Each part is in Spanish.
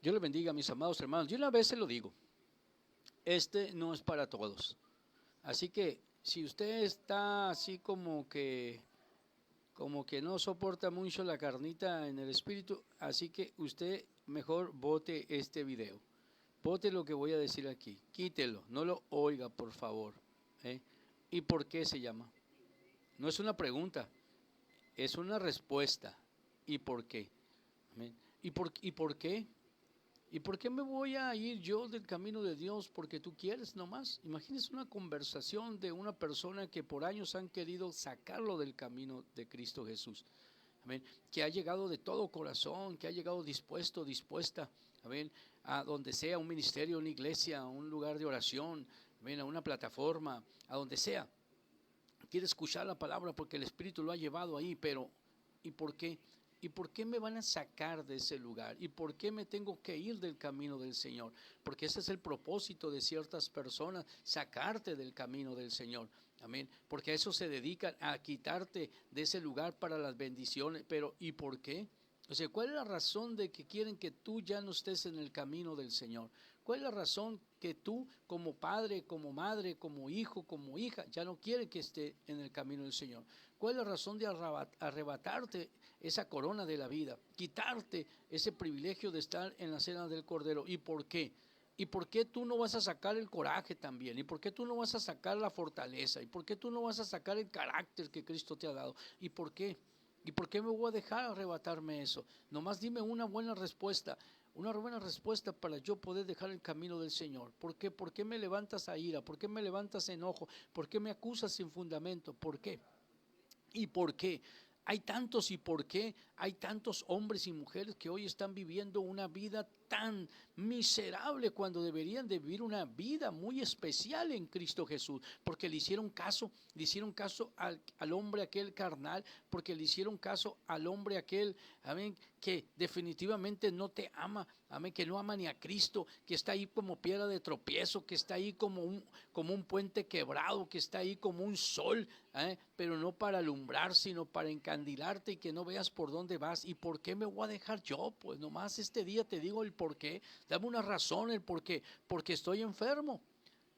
Dios le bendiga, mis amados hermanos. Yo una vez se lo digo, este no es para todos. Así que si usted está así como que no soporta mucho la carnita en el espíritu, así que usted mejor bote este video. Bote lo que voy a decir aquí, quítelo, no lo oiga, por favor. ¿Y por qué se llama? No es una pregunta, es una respuesta. ¿Y por qué? Amén. ¿Y por qué? ¿Y por qué me voy a ir yo del camino de Dios porque tú quieres nomás? Imagínese una conversación de una persona que por años han querido sacarlo del camino de Cristo Jesús. Amén. Que ha llegado de todo corazón, que ha llegado dispuesta, amén, a donde sea, un ministerio, una iglesia, un lugar de oración, amén, a una plataforma, a donde sea. Quiere escuchar la palabra porque el Espíritu lo ha llevado ahí, pero ¿y por qué? ¿Y por qué me van a sacar de ese lugar? ¿Y por qué me tengo que ir del camino del Señor? Porque ese es el propósito de ciertas personas, sacarte del camino del Señor. Amén. Porque a eso se dedican, a quitarte de ese lugar para las bendiciones. Pero ¿y por qué? O sea, ¿cuál es la razón de que quieren que tú ya no estés en el camino del Señor? ¿Cuál es la razón que tú como padre, como madre, como hijo, como hija, ya no quiere que esté en el camino del Señor? ¿Cuál es la razón de arrebatarte esa corona de la vida, quitarte ese privilegio de estar en la cena del Cordero? ¿Y por qué? ¿Y por qué tú no vas a sacar el coraje también? ¿Y por qué tú no vas a sacar la fortaleza? ¿Y por qué tú no vas a sacar el carácter que Cristo te ha dado? ¿Y por qué? ¿Y por qué me voy a dejar arrebatarme eso? Nomás dime una buena respuesta para yo poder dejar el camino del Señor. ¿Por qué? ¿Por qué me levantas a ira? ¿Por qué me levantas a enojo? ¿Por qué me acusas sin fundamento? ¿Por qué? ¿Y por qué? Hay tantos y por qué hay tantos hombres y mujeres que hoy están viviendo una vida tan miserable cuando deberían de vivir una vida muy especial en Cristo Jesús, porque le hicieron caso al hombre aquel carnal, porque le hicieron caso al hombre aquel, amén, que definitivamente no te ama, amén, que no ama ni a Cristo, que está ahí como piedra de tropiezo, que está ahí como un puente quebrado, que está ahí como un sol, pero no para alumbrar, sino para encandilarte y que no veas por dónde vas. ¿Y por qué me voy a dejar yo? Pues nomás este día te digo el por qué. Dame una razón el por qué. Porque estoy enfermo.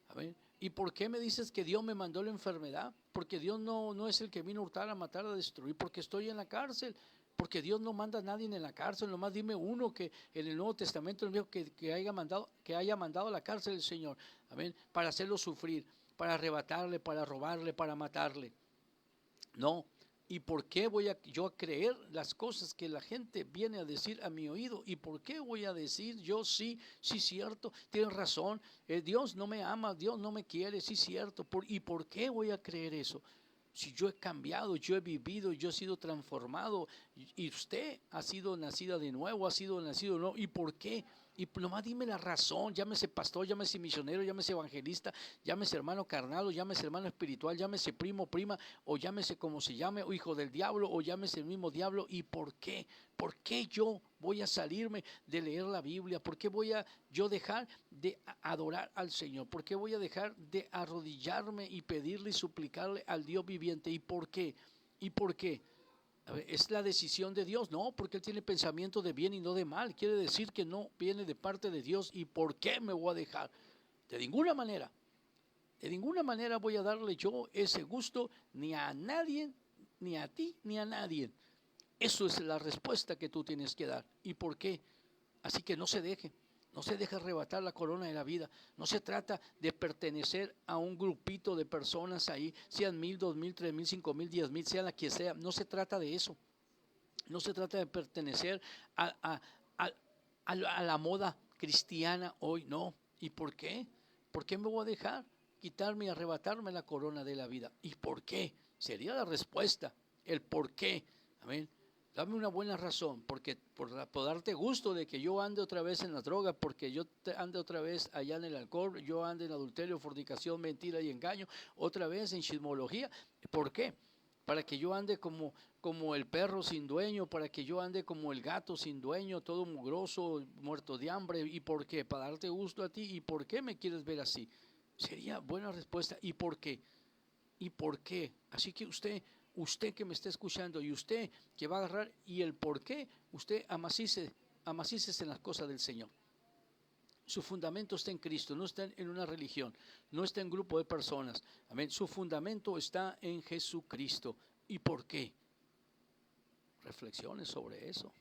A ver, ¿y por qué me dices que Dios me mandó la enfermedad? Porque Dios no es el que vino a hurtar, a matar, a destruir. Porque estoy en la cárcel. Porque Dios no manda a nadie en la cárcel. Nomás dime uno que en el Nuevo Testamento que haya mandado a la cárcel el Señor. Amén. Para hacerlo sufrir, para arrebatarle, para robarle, para matarle. No. ¿Y por qué voy yo a creer las cosas que la gente viene a decir a mi oído? ¿Y por qué voy a decir yo sí, cierto, tienes razón, Dios no me ama, Dios no me quiere, sí, cierto? ¿Y por qué voy a creer eso? Si yo he cambiado, yo he vivido, yo he sido transformado y usted ha sido nacida de nuevo, ha sido nacido de nuevo. ¿Y por qué? Y nomás dime la razón, llámese pastor, llámese misionero, llámese evangelista, llámese hermano carnal, o llámese hermano espiritual, llámese primo, prima, o llámese como se llame, o hijo del diablo, o llámese el mismo diablo. ¿Y por qué? ¿Por qué yo voy a salirme de leer la Biblia? ¿Por qué voy a yo dejar de adorar al Señor? ¿Por qué voy a dejar de arrodillarme y pedirle y suplicarle al Dios viviente? ¿Y por qué? ¿Y por qué? ¿Es la decisión de Dios? No, porque Él tiene pensamiento de bien y no de mal. Quiere decir que no viene de parte de Dios. ¿Y por qué me voy a dejar? De ninguna manera voy a darle yo ese gusto ni a nadie, ni a ti, ni a nadie. Eso es la respuesta que tú tienes que dar. ¿Y por qué? Así que no se deje arrebatar la corona de la vida. No se trata de pertenecer a un grupito de personas ahí, sean 1,000, 2,000, 3,000, 5,000, 10,000, sea la que sea. No se trata de eso. No se trata de pertenecer a la moda cristiana hoy, no. ¿Y por qué? ¿Por qué me voy a dejar quitarme y arrebatarme la corona de la vida? ¿Y por qué? Sería la respuesta, el por qué. Amén. Dame una buena razón, porque por darte gusto de que yo ande otra vez en la droga, porque yo ande otra vez allá en el alcohol, yo ande en adulterio, fornicación, mentira y engaño, otra vez en chismología. ¿Por qué? Para que yo ande como el perro sin dueño, para que yo ande como el gato sin dueño, todo mugroso, muerto de hambre. ¿Y por qué? Para darte gusto a ti. ¿Y por qué me quieres ver así? Sería buena respuesta. ¿Y por qué? ¿Y por qué? Así que usted que me está escuchando y usted que va a agarrar y el por qué, usted amacice amacícese en las cosas del Señor. Su fundamento está en Cristo, no está en una religión, no está en un grupo de personas. Amén. Su fundamento está en Jesucristo. ¿Y por qué? Reflexiones sobre eso.